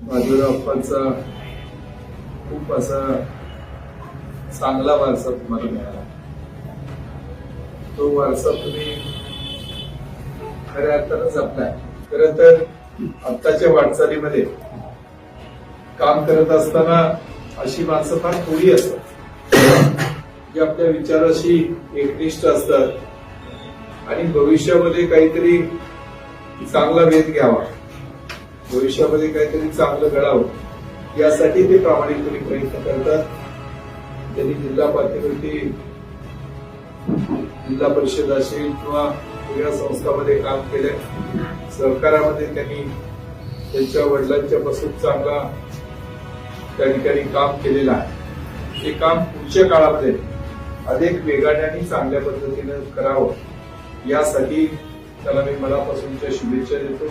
माधवरावांचा खूप असा चांगला वारसा तुम्हाला मिळाला. तो वारसा तुम्ही खऱ्या अर्थानं जपलाय. खरं तर आत्ताच्या वाटचालीमध्ये काम करत असताना अशी माणसं फार थोडी असतात जी आपल्या विचाराशी एकनिष्ठ असतात आणि भविष्यामध्ये काहीतरी चांगला वेध घ्यावा, भविष्यामध्ये काहीतरी चांगलं घडावं यासाठी ते प्रामाणिकपणे प्रयत्न करतात. त्यांनी जिल्हा पातळीवरती जिल्हा परिषद असेल किंवा वेगळ्या संस्थांमध्ये काम केलंय. सरकारामध्ये त्यांनी त्यांच्या वडिलांच्या पासून चांगला त्या ठिकाणी काम केलेलं आहे. हे काम पुढच्या काळामध्ये अधिक वेगाने आणि चांगल्या पद्धतीने करावं यासाठी त्याला मी मनापासूनच्या शुभेच्छा देतो.